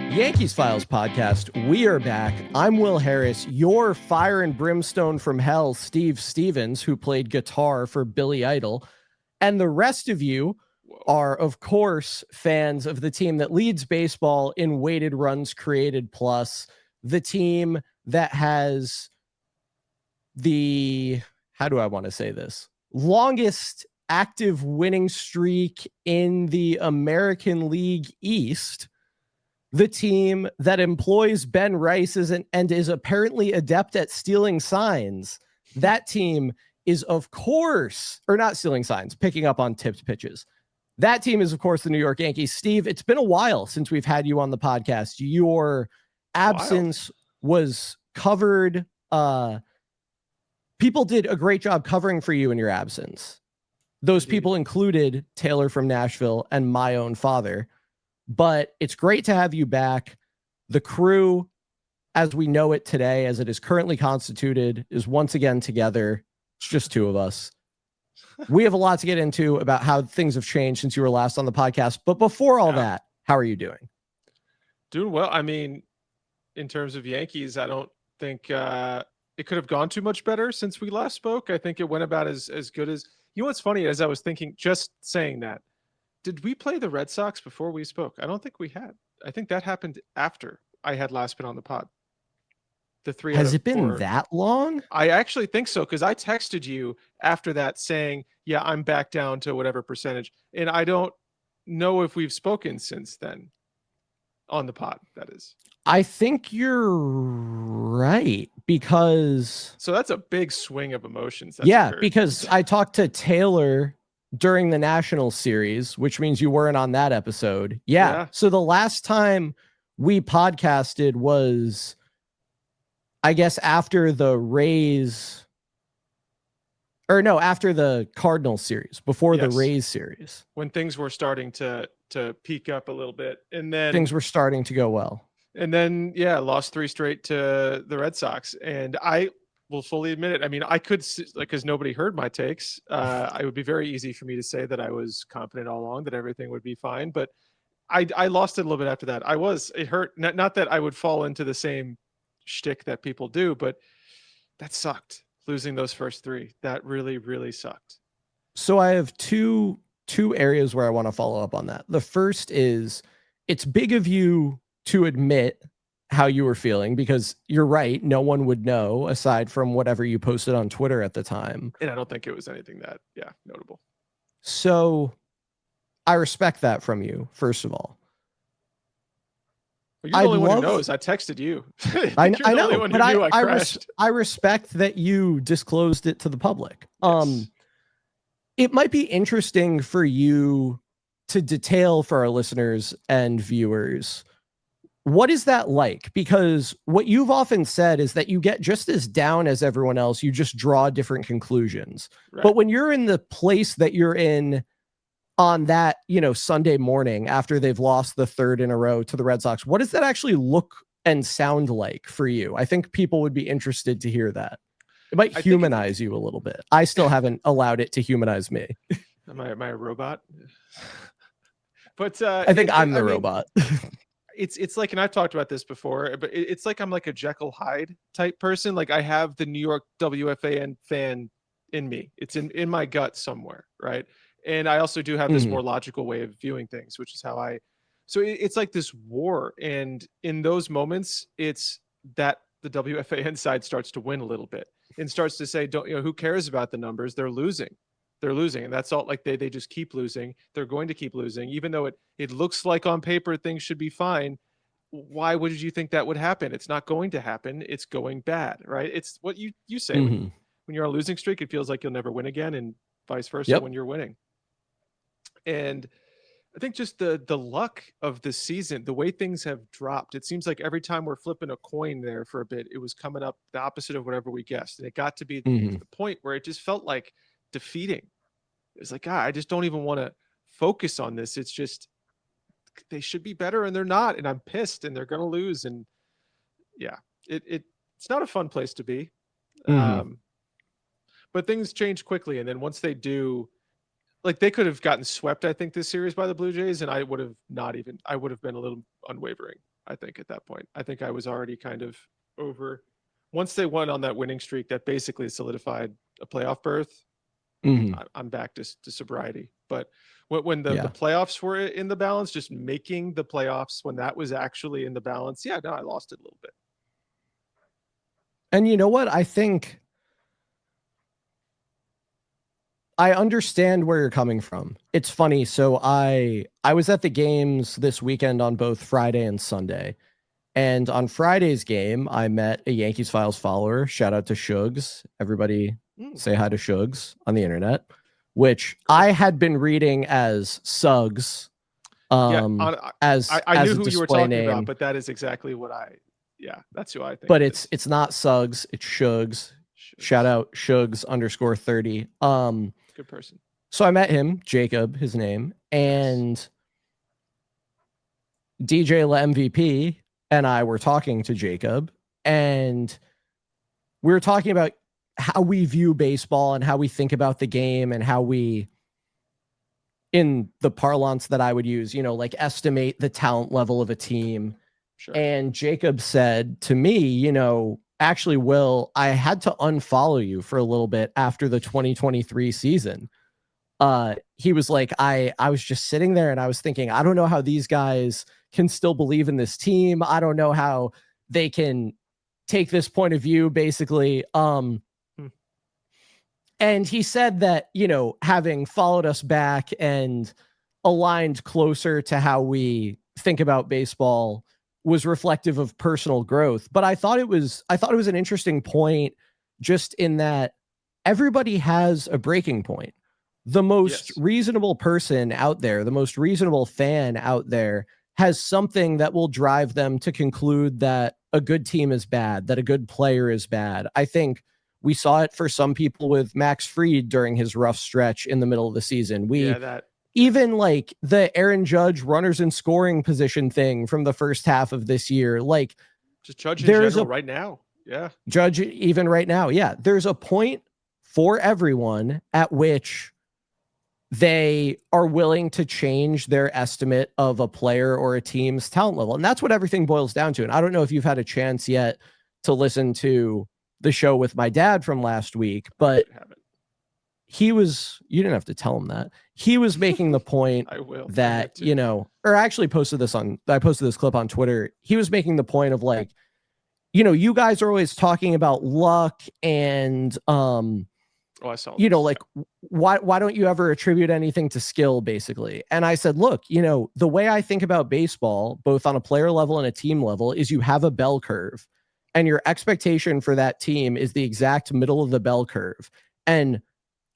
Yankees Files podcast. We are back. I'm Will Harris, your fire and brimstone from hell, Steve Stevens, who played guitar for Billy Idol. And the rest of you are, of course, fans of the team that leads baseball in weighted runs created plus, the team that has the, how do I want to say this? Longest active winning streak in the American League East. The team that employs Ben Rice and is apparently adept at stealing signs. That team is, of course, or not stealing signs, picking up on tipped pitches. That team is, of course, the New York Yankees. Steve, it's been a while since we've had you on the podcast. Your absence was covered. People did a great job covering for you in your absence. Those people included Taylor from Nashville and my own father. But it's great to have you back. The crew, as we know it today, as it is currently constituted, is once again together. It's just two of us. We have a lot to get into about how things have changed since you were last on the podcast. But before all that, how are you doing? Doing well. I mean, in terms of Yankees, I don't think it could have gone too much better since we last spoke. I think it went about as good as... You know what's funny, as I was thinking, just saying that, did we play the Red Sox before we spoke? I don't think we had. I think that happened after I had last been on the pod. The three. Has it been that long? I actually think so, because I texted you after that saying, yeah, I'm back down to whatever percentage. And I don't know if we've spoken since then on the pod, that is. I think you're right, because... So that's a big swing of emotions. Because I talked to Taylor during the National Series, which means you weren't on that episode. Yeah. So the last time we podcasted was, I guess, after the Rays, or no, after the Cardinals series, before the Rays series. When things were starting to peak up a little bit, and then things were starting to go well. And then, lost 3 straight to the Red Sox. And I will fully admit it. I mean, I could, because nobody heard my takes. It would be very easy for me to say that I was confident all along that everything would be fine. But I lost it a little bit after that. It hurt. Not that I would fall into the same shtick that people do, but that sucked. Losing those first 3, that really, really sucked. So I have two areas where I want to follow up on that. The first is, it's big of you to admit how you were feeling, because you're right. No one would know aside from whatever you posted on Twitter at the time. And I don't think it was anything that, notable. So I respect that from you, first of all. Well, you're the only one who knows. I texted you. I know, but I respect that you disclosed it to the public. Yes. It might be interesting for you to detail for our listeners and viewers, what is that like? Because what you've often said is that you get just as down as everyone else. You just draw different conclusions. Right. But when you're in the place that you're in on that, Sunday morning after they've lost the 3rd in a row to the Red Sox, what does that actually look and sound like for you? I think people would be interested to hear that. It might humanize you a little bit. I still haven't allowed it to humanize me. Am I a robot? But I think I'm the robot. It's like, and I've talked about this before, but it's like I'm like a Jekyll Hyde type person. Like I have the New York WFAN fan in me. It's in my gut somewhere, right? And I also do have this more logical way of viewing things, which is how so it's like this war. And in those moments, it's that the WFAN side starts to win a little bit and starts to say, who cares about the numbers? They're losing. And that's all. Like they just keep losing. They're going to keep losing, even though it looks like on paper things should be fine. Why would you think that would happen? It's not going to happen. It's going bad, right? It's what you say when you're on a losing streak, it feels like you'll never win again, and vice versa when you're winning. And I think just the luck of the season, the way things have dropped, it seems like every time we're flipping a coin there for a bit, it was coming up the opposite of whatever we guessed. And it got to be to the point where it just felt like defeating. It's like, I just don't even want to focus on this. It's just, they should be better and they're not. And I'm pissed and they're going to lose. And it's not a fun place to be. But things change quickly. And then once they do, like they could have gotten swept, I think, this series by the Blue Jays. And I would have been a little unwavering I think at that point, I think I was already kind of over. Once they went on that winning streak, that basically solidified a playoff berth. I'm back to sobriety. But when the playoffs were in the balance, just making the playoffs when that was actually in the balance, I lost it a little bit. And you know what? I think I understand where you're coming from. It's funny. So I was at the games this weekend on both Friday and Sunday. And on Friday's game, I met a YankeesFiles follower. Shout out to Shugs. Everybody say hi to Shugs on the internet, which I had been reading as Suggs. I knew who you were talking about, but that is exactly what that's who I think. But it's not Suggs, it's Shugs. Shout out Shugs _30. Good person. So I met him, Jacob, his name, and DJ La MVP and I were talking to Jacob, and we were talking about how we view baseball and how we think about the game and how we, in the parlance that I would use, like estimate the talent level of a team. Sure. And Jacob said to me, actually, Will, I had to unfollow you for a little bit after the 2023 season. He was like, I was just sitting there and I was thinking, I don't know how these guys can still believe in this team. I don't know how they can take this point of view, basically. And he said that, having followed us back and aligned closer to how we think about baseball was reflective of personal growth. But I thought it was an interesting point, just in that everybody has a breaking point. The most reasonable person out there, the most reasonable fan out there, has something that will drive them to conclude that a good team is bad, that a good player is bad. I think we saw it for some people with Max Fried during his rough stretch in the middle of the season. Even like the Aaron Judge runners in scoring position thing from the first half of this year, like just Judge in general right now. Yeah. Judge even right now. Yeah. There's a point for everyone at which they are willing to change their estimate of a player or a team's talent level. And that's what everything boils down to. And I don't know if you've had a chance yet to listen to the show with my dad from last week, but you didn't have to tell him that. He was making the point that, or I actually posted this clip on Twitter. He was making the point of like, you guys are always talking about luck and, I saw like, why don't you ever attribute anything to skill, basically? And I said, look, the way I think about baseball, both on a player level and a team level, is you have a bell curve, and your expectation for that team is the exact middle of the bell curve. And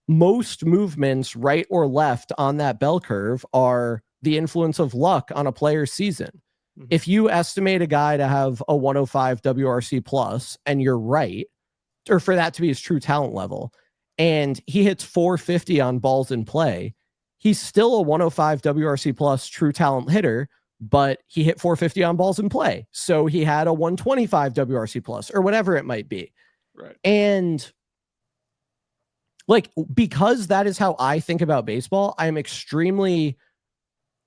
most movements, right or left on that bell curve, are the influence of luck on a player's season. Mm-hmm. If you estimate a guy to have a 105 WRC plus, and you're right, or for that to be his true talent level, and he hits 450 on balls in play, he's still a 105 WRC plus true talent hitter, but he hit 450 on balls in play. So he had a 125 WRC plus, or whatever it might be. Right. And like, because that is how I think about baseball, I'm extremely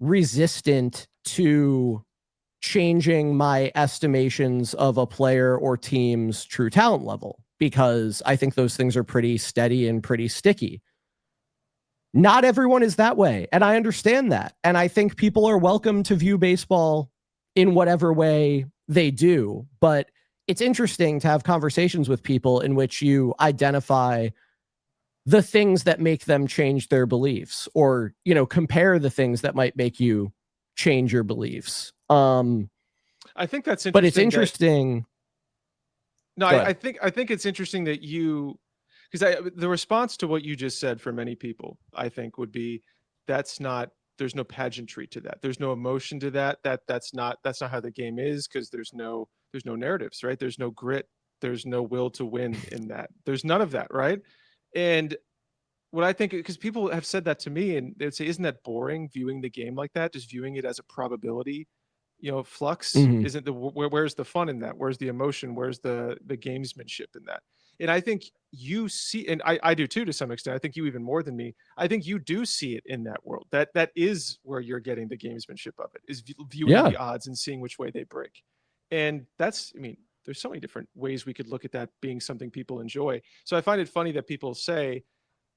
resistant to changing my estimations of a player or team's true talent level, because I think those things are pretty steady and pretty sticky. Not everyone is that way, and I understand that. And I think people are welcome to view baseball in whatever way they do. But it's interesting to have conversations with people in which you identify the things that make them change their beliefs, or, compare the things that might make you change your beliefs. I think that's interesting. But it's interesting. I think it's interesting that because the response to what you just said for many people, I think, would be, there's no pageantry to that. There's no emotion to that. That's not how the game is, because there's no narratives, right? There's no grit. There's no will to win in that. There's none of that, right? And what I think, because people have said that to me, and they'd say, isn't that boring, viewing the game like that, just viewing it as a probability, flux? Mm-hmm. Where's the fun in that? Where's the emotion? Where's the gamesmanship in that? And I think you see, and I do too, to some extent. I think you even more than me. I think you do see it in that world. That is where you're getting the gamesmanship of it, is viewing the odds and seeing which way they break. And that's, I mean, there's so many different ways we could look at that being something people enjoy. So I find it funny that people say,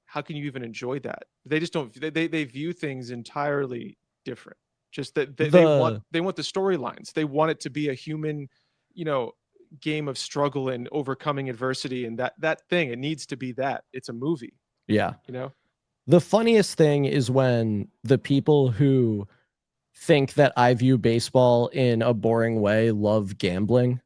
how can you even enjoy that? They just don't, they view things entirely different. Just that they want the storylines. They want it to be a human, game of struggle and overcoming adversity, and that thing, it needs to be that. It's a movie. Yeah. The funniest thing is when the people who think that I view baseball in a boring way love gambling.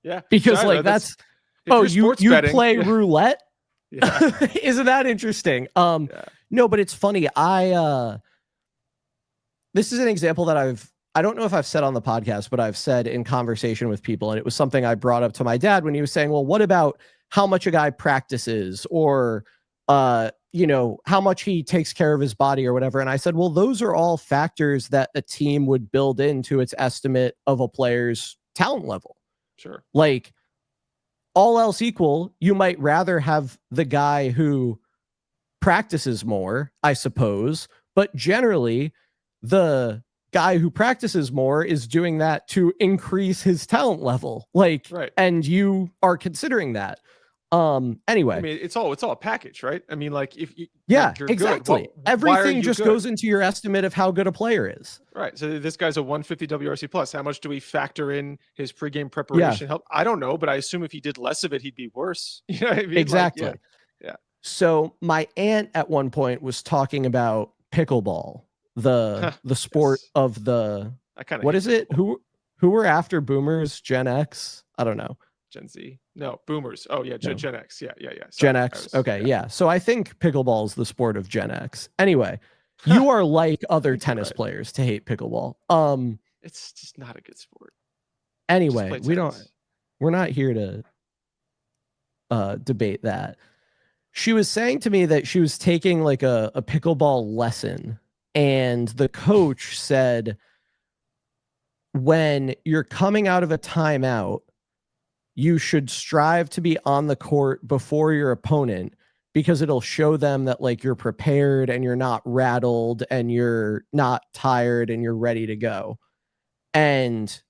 Yeah. Because that's you betting, play roulette? Yeah. Isn't that interesting? No, but it's funny. This is an example that I don't know if I've said on the podcast, but I've said in conversation with people, and it was something I brought up to my dad when he was saying, well, what about how much a guy practices, or how much he takes care of his body or whatever. And I said, well, those are all factors that a team would build into its estimate of a player's talent level. Sure. Like, all else equal, you might rather have the guy who practices more, I suppose, but generally the guy who practices more is doing that to increase his talent level. Like, right. And you are considering that. Anyway, I mean, it's all a package, right? I mean, like, if you, you're exactly. Everything just goes into your estimate of how good a player is. Right. So this guy's a 150 WRC plus. How much do we factor in his pregame preparation help? I don't know, but I assume if he did less of it, he'd be worse. You know what I mean? Exactly. Like, yeah. So my aunt at one point was talking about pickleball, the sport of the, what is it? Who were after boomers? Gen X? I don't know. Gen Z? No, boomers. Oh yeah, no. Gen X. Yeah. Sorry, Gen X. Okay, yeah. So I think pickleball is the sport of Gen X. Anyway, you are like other tennis players to hate pickleball. It's just not a good sport. Anyway, we're not here to debate that. She was saying to me that she was taking like a pickleball lesson, and the coach said, when you're coming out of a timeout, you should strive to be on the court before your opponent, because it'll show them that like you're prepared and you're not rattled and you're not tired and you're ready to go. And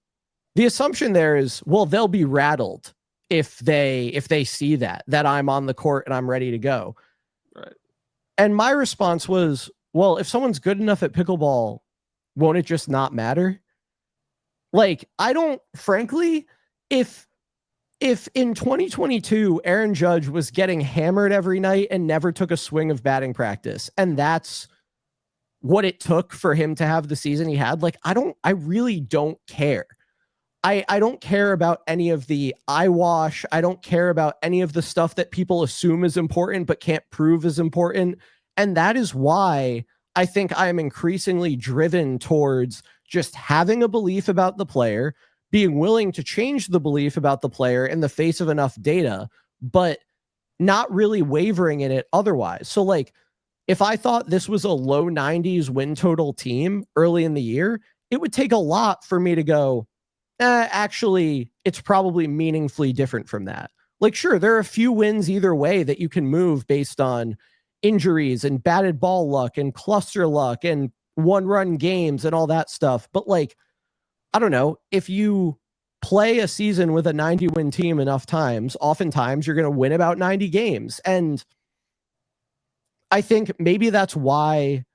the assumption there is, well, they'll be rattled if they see that I'm on the court and I'm ready to go. Right. And my response was, well, if someone's good enough at pickleball, won't it just not matter? Like, I don't, frankly, if in 2022, Aaron Judge was getting hammered every night and never took a swing of batting practice, and that's what it took for him to have the season he had, like, I really don't care. I don't care about any of the eyewash. I don't care about any of the stuff that people assume is important but can't prove is important. And that is why I think I am increasingly driven towards just having a belief about the player, being willing to change the belief about the player in the face of enough data, but not really wavering in it otherwise. So like, if I thought this was a low 90s win total team early in the year, it would take a lot for me to go, actually, it's probably meaningfully different from that. Like, sure, there are a few wins either way that you can move based on injuries and batted ball luck and cluster luck and one-run games and all that stuff. But like, I don't know, if you play a season with a 90-win team enough times, oftentimes you're going to win about 90 games. And I think maybe that's why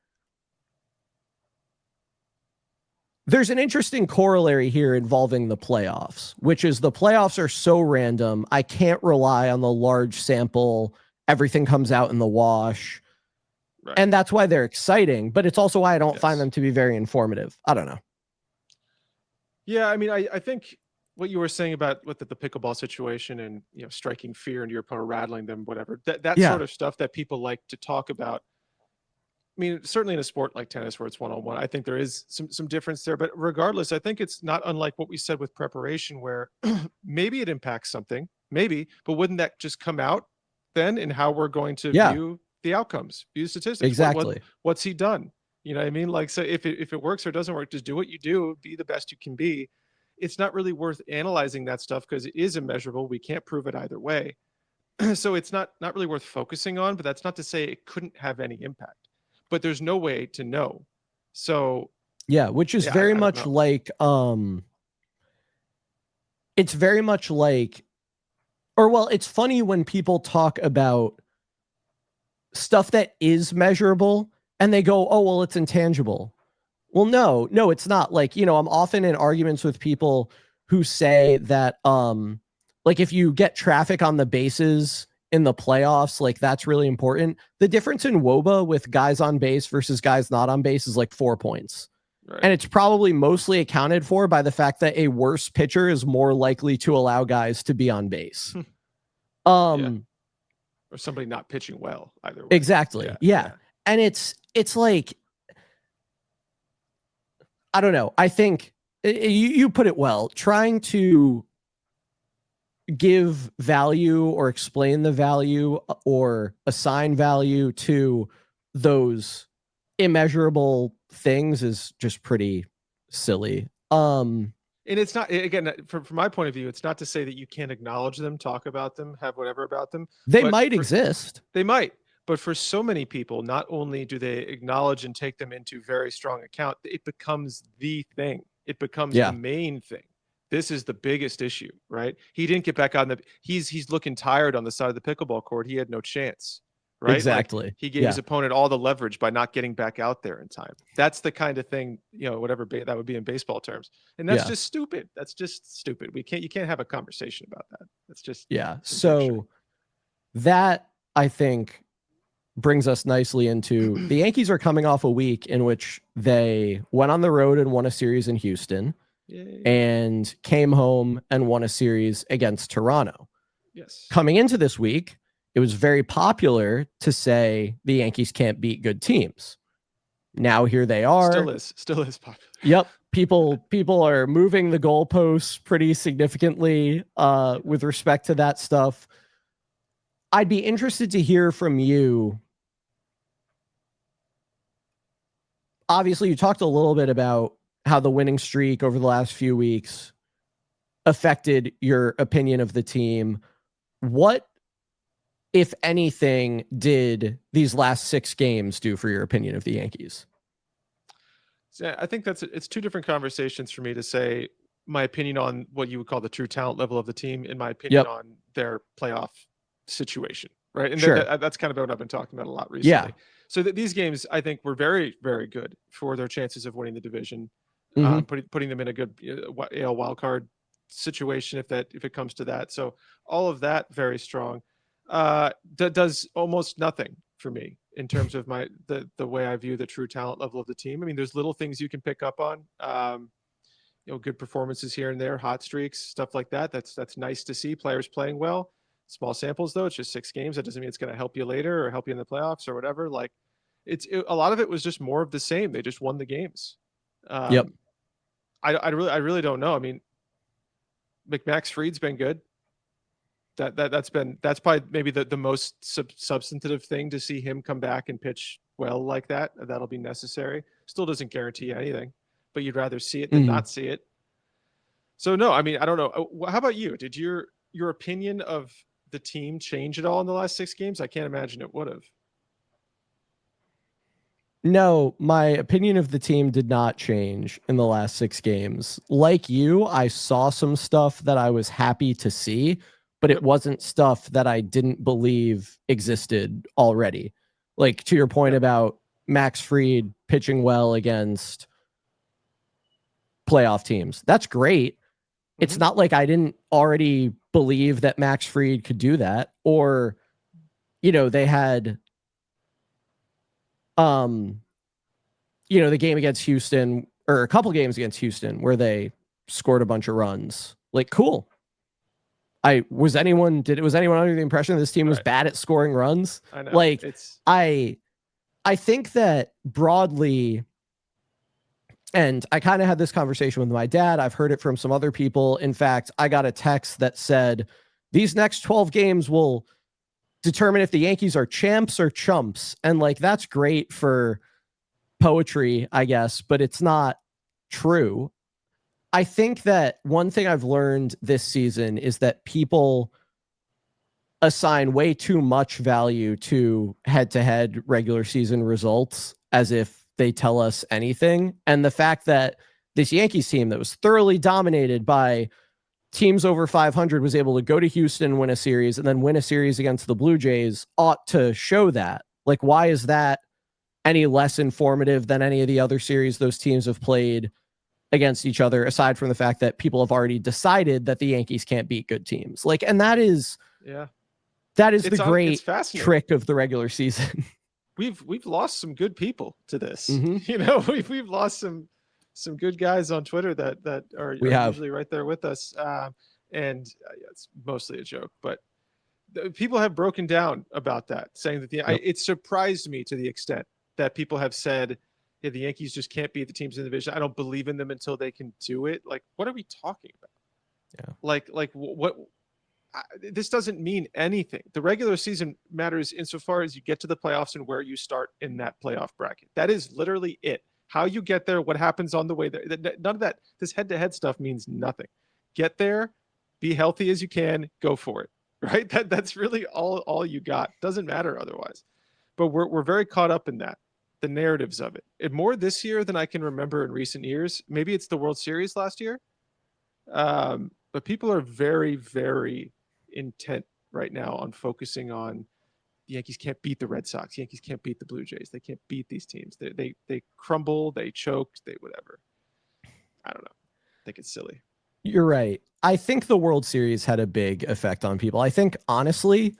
there's an interesting corollary here involving the playoffs, which is the playoffs are so random. I can't rely on the large sample. Everything comes out in the wash. Right. And that's why they're exciting, but it's also why I don't find them to be very informative. I don't know. Yeah, I mean, I think what you were saying about with the pickleball situation and, striking fear into your opponent, rattling them, whatever, that sort of stuff that people like to talk about. I mean, certainly in a sport like tennis where it's one-on-one, I think there is some difference there. But regardless, I think it's not unlike what we said with preparation, where maybe it impacts something, maybe, but wouldn't that just come out then in how we're going to view the outcomes, view statistics? Exactly. What's he done? You know what I mean? Like, so if it works or doesn't work, just do what you do, be the best you can be. it's not really worth analyzing that stuff because it is immeasurable. We can't prove it either way. So it's not really worth focusing on, but that's not to say it couldn't have any impact. But there's no way to know. So yeah, which is very much like it's very much like, or well, it's funny when people talk about stuff that is measurable and they go, oh, well, it's intangible. Well, no, it's not. Like, I'm often in arguments with people who say that, like if you get traffic on the bases in the playoffs, like that's really important. The difference in WOBA with guys on base versus guys not on base is like 4 points. Right. And it's probably mostly accounted for by the fact that a worse pitcher is more likely to allow guys to be on base. Or somebody not pitching well either way. Exactly. Yeah. And it's like, I don't know. I think you put it well, trying to give value or explain the value or assign value to those immeasurable things is just pretty silly. And it's not, again, from my point of view, it's not to say that you can't acknowledge them, talk about them, have whatever about them. They might exist. They might. But for so many people, not only do they acknowledge and take them into very strong account, it becomes the thing. It becomes the main thing. This is the biggest issue, right? He didn't get back on he's looking tired on the side of the pickleball court. He had no chance, right? Exactly. Like he gave his opponent all the leverage by not getting back out there in time. That's the kind of thing, whatever that would be in baseball terms. And that's just stupid. That's just stupid. You can't have a conversation about that. That's just So that, I think, brings us nicely into the Yankees are coming off a week in which they went on the road and won a series in Houston. Yay. And came home and won a series against Toronto. Yes. Coming into this week, it was very popular to say the Yankees can't beat good teams. Now here they are. Still is popular. Yep. People are moving the goalposts pretty significantly with respect to that stuff. I'd be interested to hear from you. Obviously, you talked a little bit about how the winning streak over the last few weeks affected your opinion of the team. What, if anything, did these last 6 games do for your opinion of the Yankees? So I think it's two different conversations for me to say my opinion on what you would call the true talent level of the team, in my opinion on their playoff situation, right? And that's kind of what I've been talking about a lot recently. Yeah. So these games, I think, were very, very good for their chances of winning the division. Putting them in a good AL wild card situation if it comes to that. So all of that very strong. Does almost nothing for me in terms of the way I view the true talent level of the team. I mean, there's little things you can pick up on. Good performances here and there, hot streaks, stuff like that. That's nice to see players playing well. Small samples though. It's just 6 games. That doesn't mean it's going to help you later or help you in the playoffs or whatever. Like a lot of it was just more of the same. They just won the games. I really don't know. I mean, Max Fried's been good. That's probably maybe the most substantive thing to see him come back and pitch well like that. That'll be necessary. Still doesn't guarantee anything, but you'd rather see it than not see it. So no, I mean, I don't know. How about you? Did your opinion of the team change at all in the last 6 games? I can't imagine it would have. No, my opinion of the team did not change in the last 6 games. Like you, I saw some stuff that I was happy to see, but it wasn't stuff that I didn't believe existed already. Like to your point about Max Fried pitching well against playoff teams. That's great. It's not like I didn't already believe that Max Fried could do that, or, they had, the game against Houston, or a couple games against Houston where they scored a bunch of runs. Like, cool. Was anyone under the impression that this team was bad at scoring runs? I know. Like, I think that broadly, and I kind of had this conversation with my dad. I've heard it from some other people. In fact, I got a text that said these next 12 games will determine if the Yankees are champs or chumps. And like, that's great for poetry, I guess, but it's not true. I think that one thing I've learned this season is that people assign way too much value to head-to-head regular season results as if they tell us anything. And the fact that this Yankees team that was thoroughly dominated by teams over 500 was able to go to Houston, win a series, and then win a series against the Blue Jays ought to show that. Like, why is that any less informative than any of the other series those teams have played against each other, aside from the fact that people have already decided that the Yankees can't beat good teams? Like, and that is the great trick of the regular season. We've lost some good people to this. Mm-hmm. You know, we've lost some good guys on Twitter that are usually right there with us. And it's mostly a joke, but people have broken down about that, saying that it surprised me to the extent that people have said, yeah, the Yankees just can't beat the teams in the division. I don't believe in them until they can do it. Like, what are we talking about? Yeah. Like what? This doesn't mean anything. The regular season matters insofar as you get to the playoffs and where you start in that playoff bracket. That is literally it. How you get there, what happens on the way there. None of that, this head-to-head stuff means nothing. Get there, be healthy as you can, go for it, right? That's really all you got. Doesn't matter otherwise. But we're very caught up in that, the narratives of it. And more this year than I can remember in recent years. Maybe it's the World Series last year. But people are very, very intent right now on focusing on the Yankees can't beat the Red Sox. Yankees can't beat the Blue Jays. They can't beat these teams. They crumble, they choke, they whatever. I don't know. I think it's silly. You're right. I think the World Series had a big effect on people. I think, honestly,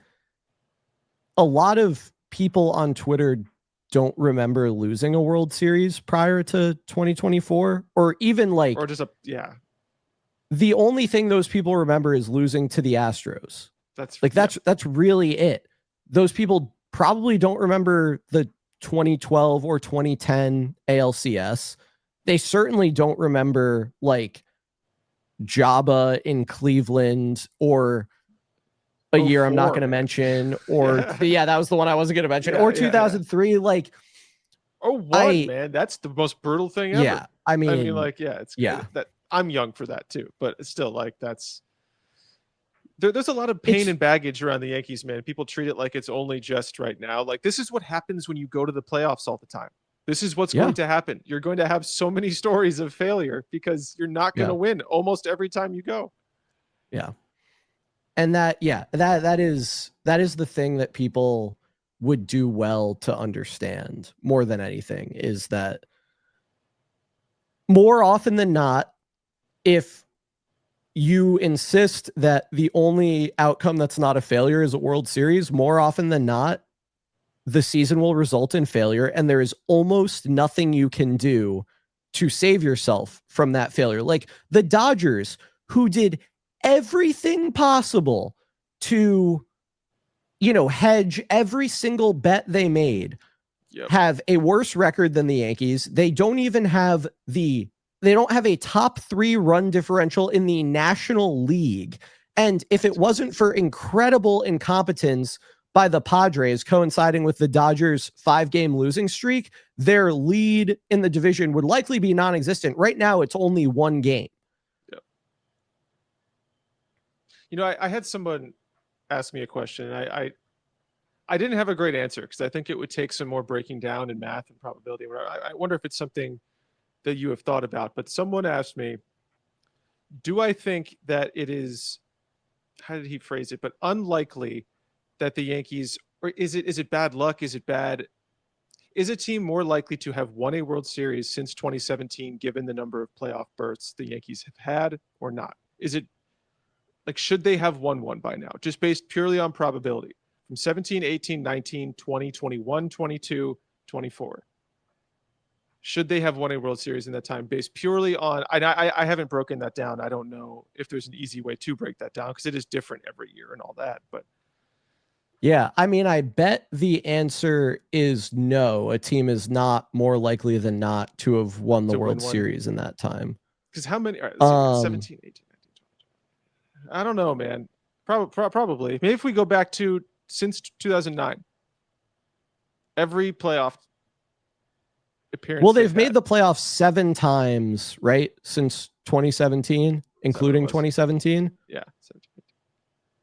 a lot of people on Twitter don't remember losing a World Series prior to 2024, or even like, or just the only thing those people remember is losing to the Astros. That's really it. Those people probably don't remember the 2012 or 2010 ALCS. They certainly don't remember like Jabba in Cleveland or a year I'm not going to mention, or that was the one I wasn't going to mention, or 2003. Like, man, that's the most brutal thing ever. Yeah, I mean, it's that I'm young for that too, but it's still like there's a lot of pain and baggage around the Yankees, man. People treat it like it's only just right now. Like, this is what happens when you go to the playoffs all the time. This is what's going to happen. You're going to have so many stories of failure because you're not going to win almost every time you go. Yeah. And that is the thing that people would do well to understand more than anything, is that more often than not, if you insist that the only outcome that's not a failure is a World Series, more often than not, the season will result in failure, and there is almost nothing you can do to save yourself from that failure. Like the Dodgers, who did everything possible to, hedge every single bet they made, have a worse record than the Yankees. They don't even have they don't have a top 3 run differential in the National League. And if it wasn't for incredible incompetence by the Padres coinciding with the Dodgers' 5-game losing streak, their lead in the division would likely be non-existent. Right now, it's only 1 game. Yep. I had someone ask me a question, and I didn't have a great answer because I think it would take some more breaking down in math and probability. I wonder if it's something that you have thought about. But someone asked me, do I think that it is, how did he phrase it, but unlikely that the Yankees, or is it bad luck? Is a team more likely to have won a World Series since 2017, given the number of playoff berths the Yankees have had, or not? Is it like, should they have won one by now, just based purely on probability from 17, 18, 19, 20, 21, 22, 24? Should they have won a World Series in that time based purely on, I haven't broken that down. I don't know if there's an easy way to break that down because it is different every year and all that. But yeah, I mean, I bet the answer is no. A team is not more likely than not to have won the World Series in that time. Because how many? All right, 17, 18, 19, 20. I don't know, man. Probably. Maybe if we go back to since 2009, every playoff appearance. Well, they've made the playoffs 7 times, right? Since 2017, including 2017. Yeah. 17.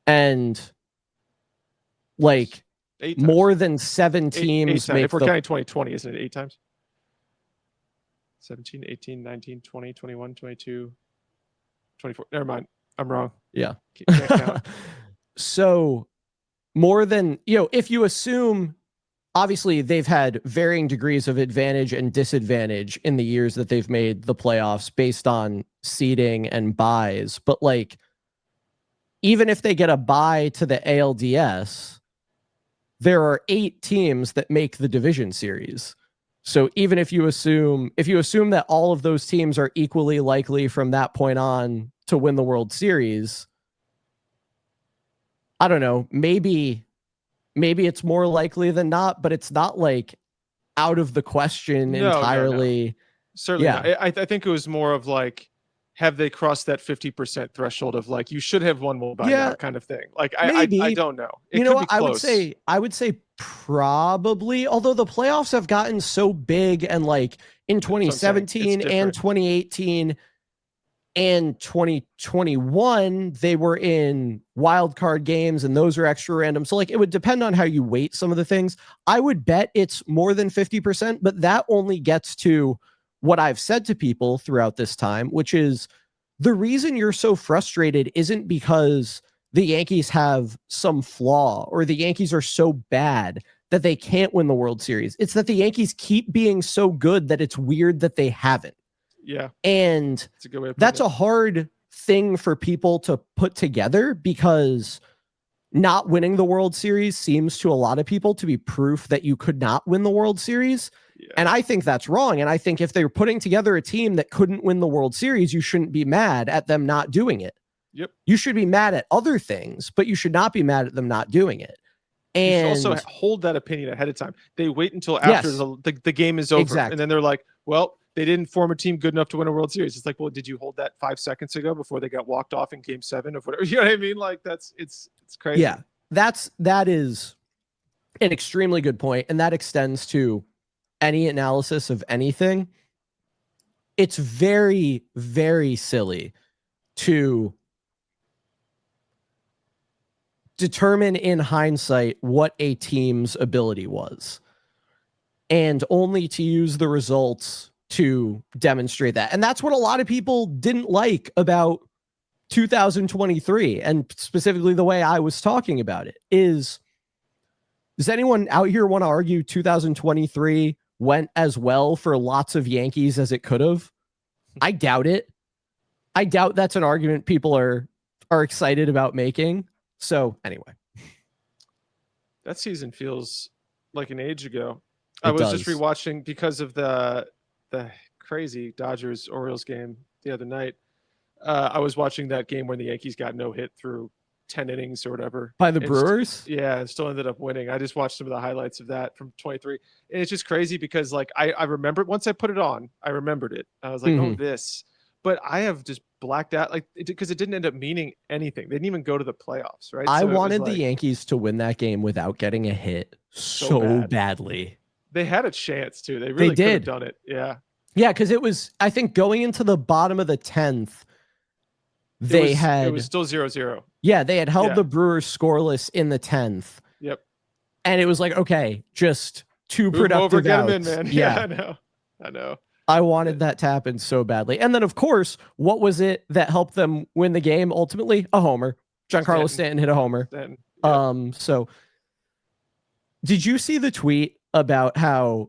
And like 8 times. more than 7 teams make if we're counting 2020, isn't it 8 times? 17, 18, 19, 20, 21, 22, 24. Never mind. I'm wrong. Yeah. Can't count. So more than, if you assume, obviously they've had varying degrees of advantage and disadvantage in the years that they've made the playoffs based on seeding and buys. But like, even if they get a bye to the ALDS, there are 8 teams that make the division series. So even if you assume that all of those teams are equally likely from that point on to win the World Series, I don't know, maybe it's more likely than not, but it's not like out of the question entirely. No. Certainly not. I think it was more of like, have they crossed that 50% threshold of like, you should have won by now kind of thing. Like, I don't know. It could be close. I would say probably, although the playoffs have gotten so big, and like in 2017 and 2018 and 2021, they were in wild card games, and those are extra random. So like, it would depend on how you weight some of the things. I would bet it's more than 50%, but that only gets to what I've said to people throughout this time, which is the reason you're so frustrated isn't because the Yankees have some flaw or the Yankees are so bad that they can't win the World Series. It's that the Yankees keep being so good that it's weird that they haven't. Yeah. And that's a hard thing for people to put together, because not winning the World Series seems to a lot of people to be proof that you could not win the World Series. Yeah. And I think that's wrong. And I think if they were putting together a team that couldn't win the World Series, you shouldn't be mad at them not doing it. Yep. You should be mad at other things, but you should not be mad at them not doing it. And you should also hold that opinion ahead of time. They wait until after the game is over. Exactly. And then they're like, well, they didn't form a team good enough to win a World Series. It's like, well, did you hold that 5 seconds ago before they got walked off in Game 7 of whatever? You know what I mean? Like, it's crazy. Yeah, that is an extremely good point, and that extends to any analysis of anything. It's very, very silly to determine in hindsight what a team's ability was, and only to use the results to demonstrate that. And that's what a lot of people didn't like about 2023, and specifically the way I was talking about it is, does anyone out here want to argue 2023 went as well for lots of Yankees as it could have? I doubt it. I doubt that's an argument people are excited about making. So anyway, that season feels like an age ago. I was just rewatching because of the crazy Dodgers-Orioles game the other night. I was watching that game when the Yankees got no hit through 10 innings or whatever. By the Brewers? Yeah, and still ended up winning. I just watched some of the highlights of that from 23. And it's just crazy because like I remembered, once I put it on, I remembered it. I was like, oh, this. But I have just blacked out, like, because it didn't end up meaning anything. They didn't even go to the playoffs, right? I wanted the Yankees to win that game without getting a hit so badly. They had a chance too. They really could have done it. Yeah. Yeah, because it was, I think, going into the bottom of the 10th, it was still 0-0. Yeah, they had held the Brewers scoreless in the 10th. Yep. And it was like, okay, just 2 productive get outs. Them in, man. Yeah, I know. I wanted that to happen so badly. And then, of course, what was it that helped them win the game ultimately? A homer. Giancarlo Stanton hit a homer. So did you see the tweet about how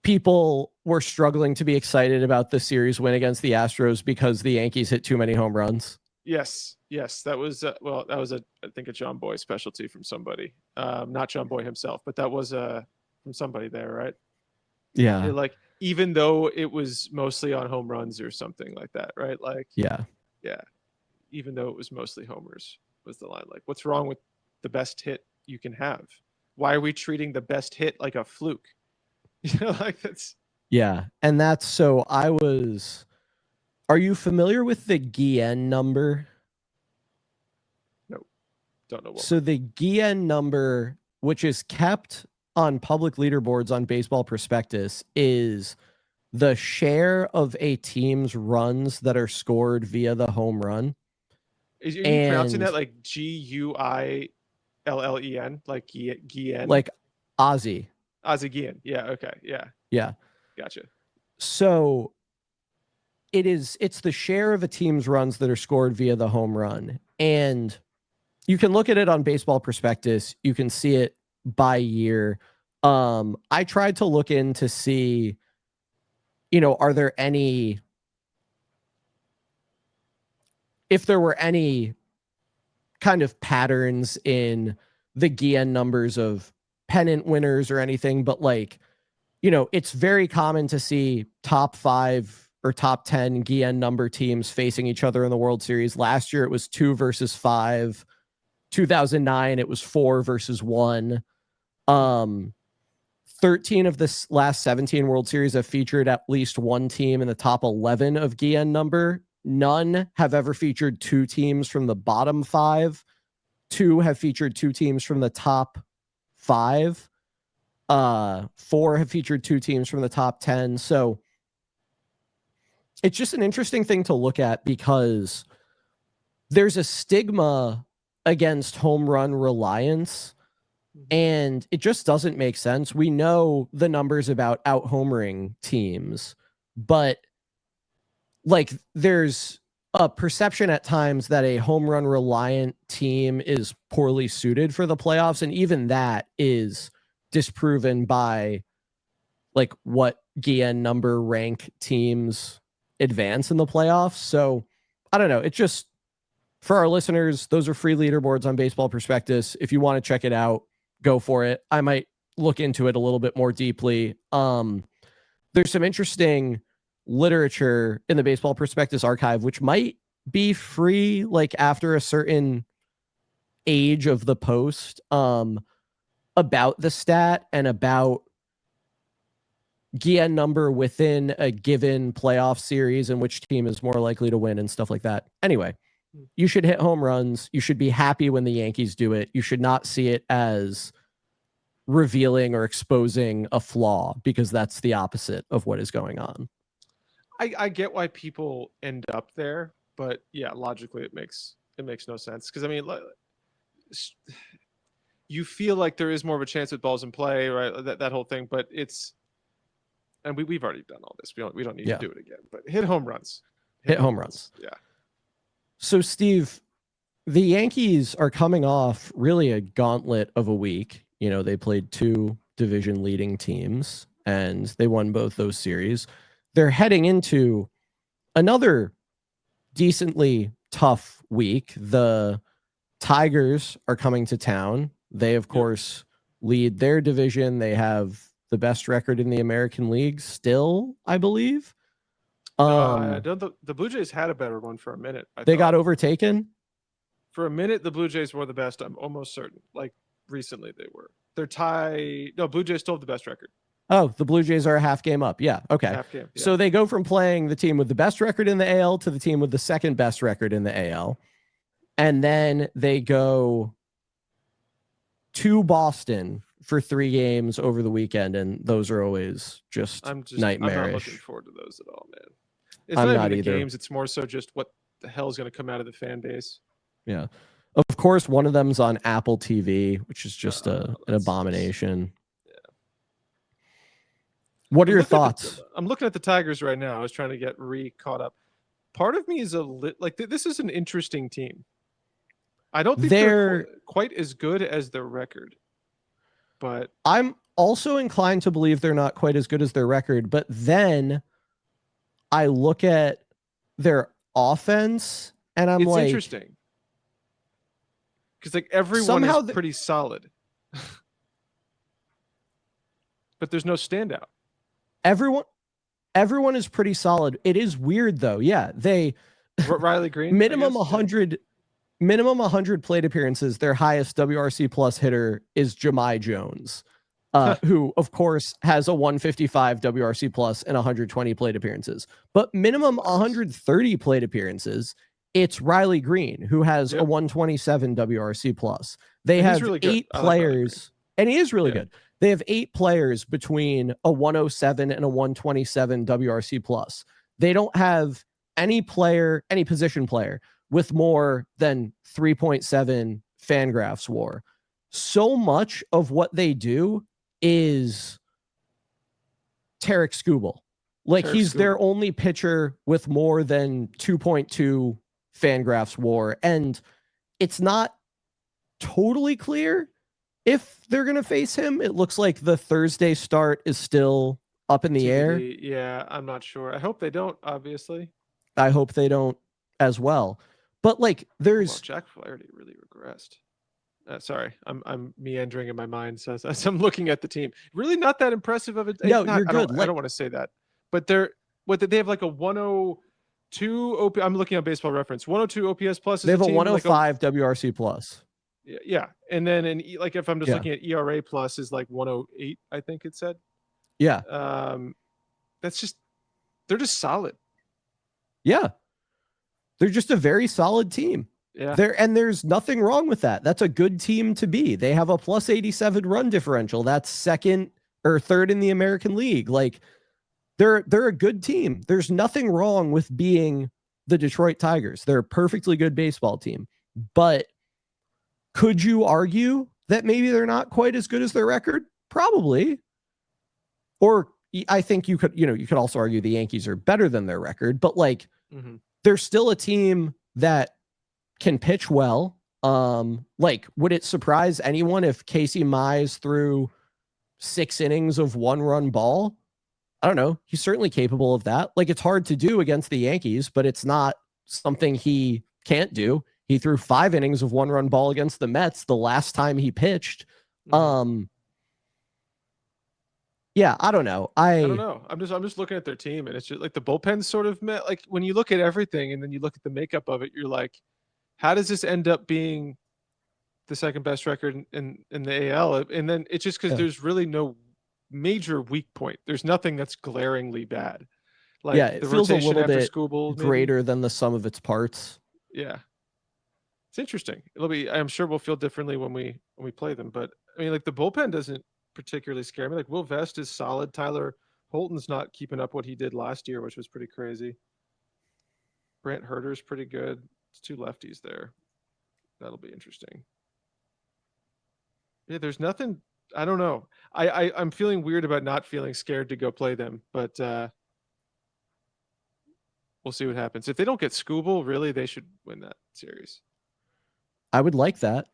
people were struggling to be excited about the series win against the Astros because the Yankees hit too many home runs? Yes. That was I think a John Boy specialty from somebody. Not John Boy himself, but that was from somebody there, right? Yeah. Like, even though it was mostly on home runs or something like that, right? Like, yeah. Even though it was mostly homers was the line. Like, what's wrong with the best hit you can have? Why are we treating the best hit like a fluke? You know, like that's. Yeah. And that's, so are you familiar with the Guillen number? No, don't know. So the Guillen number, which is kept on public leaderboards on Baseball Prospectus is the share of a team's runs that are scored via the home run. Are you pronouncing that like Guillen, like Guillen? Like Ozzy. Ozzy Guillen. Yeah. Okay. Yeah. Gotcha. So it's the share of a team's runs that are scored via the home run. And you can look at it on Baseball Prospectus. You can see it by year. I tried to look in to see, are there any, if there were any kind of patterns in the Guillen numbers of pennant winners or anything, but it's very common to see top 5 or top 10 Guillen number teams facing each other in the World Series. Last year, it was 2 versus 5. 2009, it was 4 versus 1. 13 of the last 17 World Series have featured at least one team in the top 11 of Guillen number. None have ever featured 2 teams from the bottom 5. 2 have featured 2 teams from the top 5. 4 have featured 2 teams from the top 10. So it's just an interesting thing to look at because there's a stigma against home run reliance, and it just doesn't make sense. We know the numbers about out homering teams, but there's a perception at times that a home run reliant team is poorly suited for the playoffs, and even that is disproven by what Guillen number rank teams advance in the playoffs. So I don't know. It's just, for our listeners, those are free leaderboards on Baseball Prospectus. If you want to check it out, go for it. I might look into it a little bit more deeply. There's some interesting literature in the Baseball Prospectus archive, which might be free after a certain age of the post, about the stat and about Guillen number within a given playoff series and which team is more likely to win and stuff like that. Anyway, you should hit home runs. You should be happy when the Yankees do it. You should not see it as revealing or exposing a flaw, because that's the opposite of what is going on. I get why people end up there, but yeah, logically it makes no sense. Because you feel like there is more of a chance with balls in play, right? That whole thing, but and we've already done all this. We don't need to do it again. But hit home runs. Hit home runs. Yeah. So Steve, the Yankees are coming off really a gauntlet of a week. They played 2 division leading teams and they won both those series. They're heading into another decently tough week. The Tigers are coming to town. They, of course, lead their division. They have the best record in the American League still, I believe. The Blue Jays had a better one for a minute. They got overtaken? For a minute, the Blue Jays were the best. I'm almost certain. Recently they were. They're tied. No, Blue Jays still have the best record. Oh, the Blue Jays are a half game up. Yeah, okay. Half game, yeah. So they go from playing the team with the best record in the AL to the team with the second best record in the AL. And then they go to Boston for 3 games over the weekend, and those are always just nightmarish. I'm not looking forward to those at all, man. It's not even the games. It's more so just what the hell is going to come out of the fan base. Yeah. Of course, one of them's on Apple TV, which is just an abomination. Yeah. What are your thoughts? I'm looking at the Tigers right now. I was trying to get caught up. Part of me is this is an interesting team. I don't think they're quite as good as their record, but I'm also inclined to believe they're not quite as good as their record. But then I look at their offense and it's interesting. Because everyone is pretty solid. But there's no standout. Everyone is pretty solid. It is weird though. Yeah. Riley Green. Minimum 100 plate appearances. Their highest WRC plus hitter is Jahmai Jones, who of course has a 155 WRC plus and 120 plate appearances. But minimum 130 plate appearances, it's Riley Green, who has a 127 WRC plus. They have really 8 players, and he is really good. They have 8 players between a 107 and a 127 WRC plus. They don't have any position player with more than 3.7 Fangraphs WAR. So much of what they do is Tarek Skubal. Like, he's their only pitcher with more than 2.2 Fangraphs WAR. And it's not totally clear if they're going to face him. It looks like the Thursday start is still up in the air. Yeah, I'm not sure. I hope they don't, obviously. I hope they don't as well. But like, there's Jack Flaherty really regressed. Sorry, I'm meandering in my mind as I'm looking at the team. Really not that impressive of it. No, you're good. I don't want to say that, but they have like a 102 OP. I'm looking at Baseball Reference. 102 OPS plus. They have a 105 WRC plus. Yeah, and then if I'm just looking at ERA plus is like 108. I think it said. Yeah. They're just solid. Yeah. They're just a very solid team. Yeah. There's nothing wrong with that. That's a good team to be. They have a plus 87 run differential. That's second or third in the American League. Like, they're a good team. There's nothing wrong with being the Detroit Tigers. They're a perfectly good baseball team. But could you argue that maybe they're not quite as good as their record? Probably. Or I think you could also argue the Yankees are better than their record, but like, they're still a team that can pitch well. Like, would it surprise anyone if Casey Mize threw 6 innings of 1-run ball? I don't know. He's certainly capable of that. Like, it's hard to do against the Yankees, but it's not something he can't do. He threw 5 innings of 1-run ball against the Mets the last time he pitched. Yeah, I don't know. I don't know. I'm just looking at their team, and it's just like the bullpen's sort of met. Like, when you look at everything and then you look at the makeup of it, you're like, how does this end up being the second best record in the AL? And then it's just because there's really no major weak point. There's nothing that's glaringly bad. Like, it the feels a rotation little bit Skubal, greater than the sum of its parts. Yeah, it's interesting. I'm sure we'll feel differently when we play them. But I mean, like, the bullpen doesn't particularly scare me. Like, Will Vest is solid. Tyler Holton's not keeping up what he did last year, which was pretty crazy. Brant Herter's pretty good. It's 2 lefties there. That'll be interesting. Yeah, there's nothing. I don't know. I'm feeling weird about not feeling scared to go play them, but we'll see what happens. If they don't get Skubal, really, they should win that series. I would like that.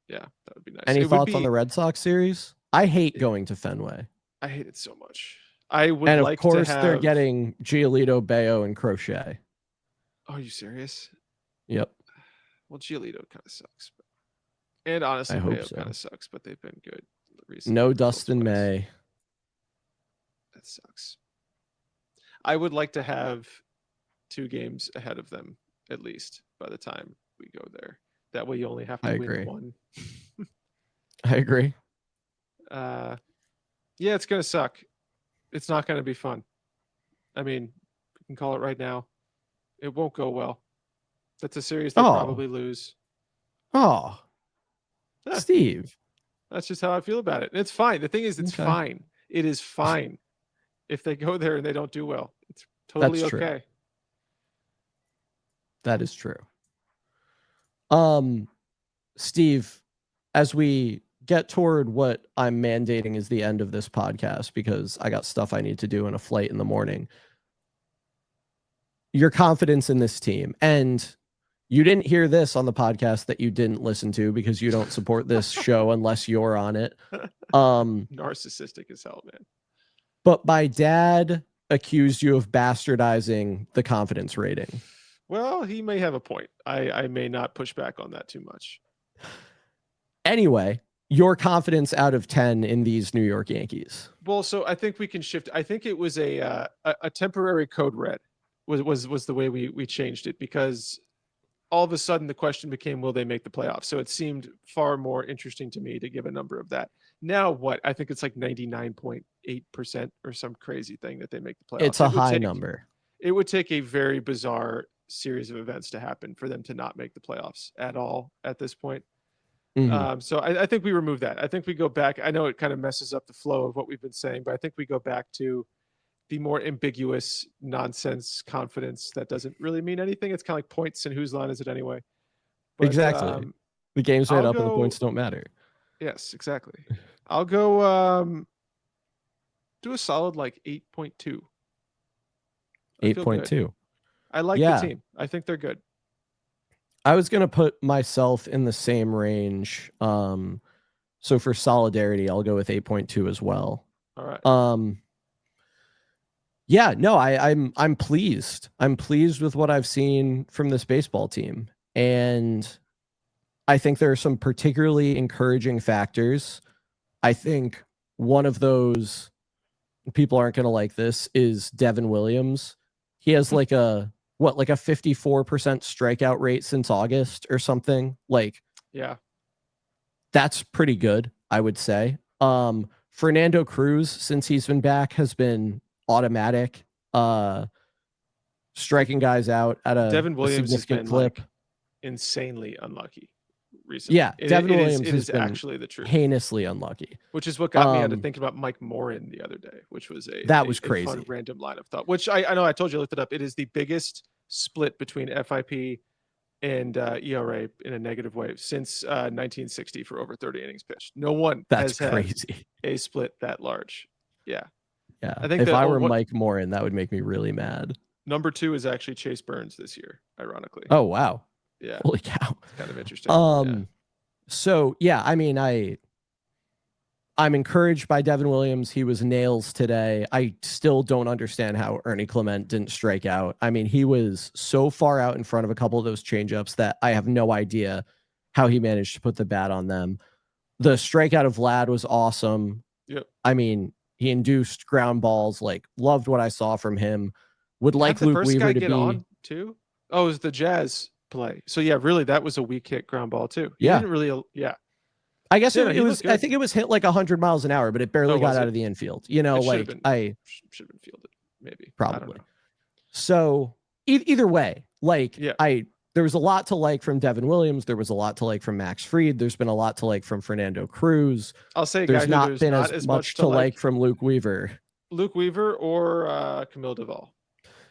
Yeah, that would be nice. Any thoughts on the Red Sox series? I hate going to Fenway. I hate it so much. I would and like of course to have... they're getting Giolito, Bayo, and Crochet. Oh, are you serious? Yep. Well, Giolito kind of sucks. And honestly, Bayo kind of sucks, but they've been good recently. No Dustin May. That sucks. I would like to have 2 games ahead of them, at least, by the time we go there. That way you only have to win 1. I agree. Yeah, it's going to suck. It's not going to be fun. I mean, we can call it right now. It won't go well. That's a series they'll probably lose. Oh, yeah. Steve. That's just how I feel about it. And it's fine. The thing is, it's fine. It is fine if they go there and they don't do well. It's totally okay. True. That is true. Steve, as we get toward what I'm mandating is the end of this podcast, because I got stuff I need to do in a flight in the morning. Your confidence in this team, and you didn't hear this on the podcast that you didn't listen to because you don't support this show unless you're on it. Narcissistic as hell, man. But my dad accused you of bastardizing the confidence rating. Well, he may have a point. I may not push back on that too much. Anyway, your confidence out of 10 in these New York Yankees. Well, so I think we can shift. I think it was a temporary code red was the way we changed it, because all of a sudden the question became, will they make the playoffs? So it seemed far more interesting to me to give a number of that. Now what? I think it's like 99.8% or some crazy thing that they make the playoffs. It's a high number. It would take a very bizarre series of events to happen for them to not make the playoffs at all at this point. So I think we remove that. I think we go back. I know it kind of messes up the flow of what we've been saying, but I think we go back to the more ambiguous nonsense confidence that doesn't really mean anything. It's kind of like points and whose line is it anyway? But, exactly. The game's right up and the points don't matter. Yes, exactly. I'll go do a solid like 8.2. 8.2. I like the team. I think they're good. I was going to put myself in the same range. So for solidarity, I'll go with 8.2 as well. All right. Yeah, no, I'm pleased. I'm pleased with what I've seen from this baseball team. And I think there are some particularly encouraging factors. I think one of those, people aren't going to like this, is Devin Williams. He has like a 54% strikeout rate since August or something. Like, yeah, that's pretty good, I would say. Fernando Cruz, since he's been back, has been automatic, striking guys out at a Devin Williams significant has been clip. Like insanely unlucky recently. Yeah, Devin Williams is actually the truth. Heinously unlucky. Which is what got me into thinking about Mike Morin the other day, which was crazy. Fun random line of thought. Which I know I told you I looked it up. It is the biggest split between FIP and ERA in a negative way since 1960 for over 30 innings pitched. No one has crazy. Had a split that large. Yeah. Yeah. I think if I were Mike Morin, that would make me really mad. Number 2 is actually Chase Burns this year, ironically. Oh, wow. Yeah. Holy cow. It's kind of interesting. So yeah, I mean, I'm encouraged by Devin Williams. He was nails today. I still don't understand how Ernie Clement didn't strike out. I mean, he was so far out in front of a couple of those changeups that I have no idea how he managed to put the bat on them. The strikeout of Vlad was awesome. Yep. I mean, he induced ground balls. Like, loved what I saw from him. Would like Luke Weaver to be on too. Oh, it was the Jazz play. So yeah, really, that was a weak hit ground ball too. He didn't really. Yeah. I guess it was. I think it was hit like 100 miles an hour, but it barely got out of the infield. You know, like should have been fielded, maybe. Probably. So either way, like there was a lot to like from Devin Williams. There was a lot to like from Max Fried. There's been a lot to like from Fernando Cruz. I'll say there's not been as much to like from Luke Weaver. Luke Weaver or Camille Duvall.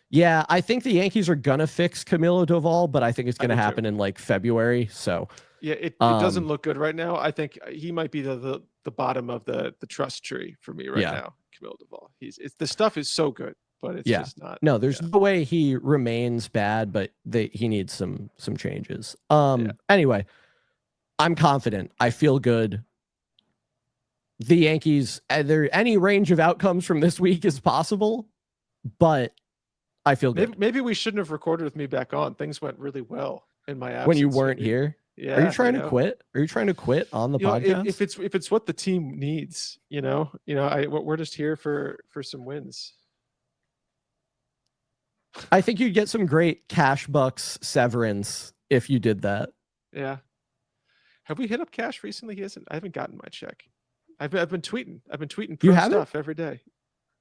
Yeah, I think the Yankees are gonna fix Camilo Doval, but I think it's gonna happen in like February. So yeah, it doesn't look good right now. I think he might be the bottom of the trust tree for me right now. Camilo Doval. The stuff is so good, but it's just not. No, there's no way he remains bad, but he needs some changes. Anyway, I'm confident. I feel good. The Yankees, any range of outcomes from this week is possible, but I feel good. Maybe we shouldn't have recorded with me back on. Things went really well in my absence. When you weren't here? Yeah. Are you trying to quit? Are you trying to quit on the podcast? If it's what the team needs, we're just here for some wins. I think you'd get some great cash bucks severance if you did that. Yeah. Have we hit up Cash recently? I haven't gotten my check. I've been tweeting. Pro stuff every day.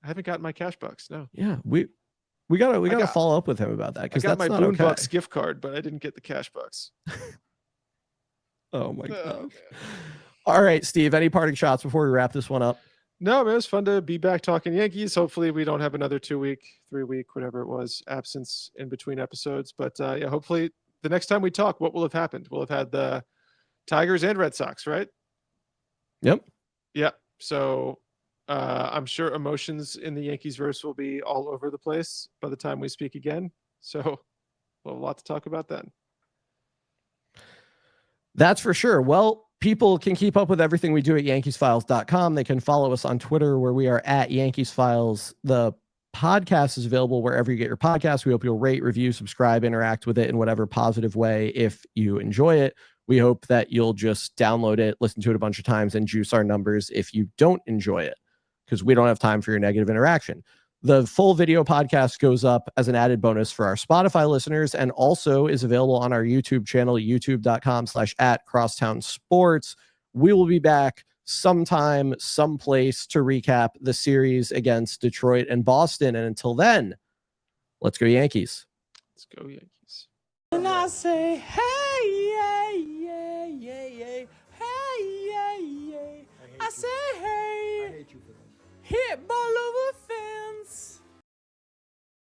I haven't gotten my cash bucks. No. Yeah, we gotta follow up with him about that, because that's my not Boon Bucks gift card, but I didn't get the cash bucks. Oh my god. All right, Steve, any parting shots before we wrap this one up? No, man, it was fun to be back talking Yankees. Hopefully we don't have another 2-week, 3-week, whatever it was, absence in between episodes. But hopefully the next time we talk, what will have happened? We'll have had the Tigers and Red Sox, right? Yep. Yeah. So I'm sure emotions in the Yankees verse will be all over the place by the time we speak again. So we'll have a lot to talk about then. That's for sure. Well, people can keep up with everything we do at YankeesFiles.com. They can follow us on Twitter, where we are at YankeesFiles. The podcast is available wherever you get your podcasts. We hope you'll rate, review, subscribe, interact with it in whatever positive way if you enjoy it. We hope that you'll just download it, listen to it a bunch of times, and juice our numbers if you don't enjoy it, because we don't have time for your negative interaction. The full video podcast goes up as an added bonus for our Spotify listeners, and also is available on our YouTube channel, youtube.com/@crosstownsports. We will be back sometime, someplace, to recap the series against Detroit and Boston. And until then, let's go Yankees. Let's go Yankees. And I say, hey, yeah, yeah, yeah, yeah, hey. I say, hey, I hate you for that. hit ball over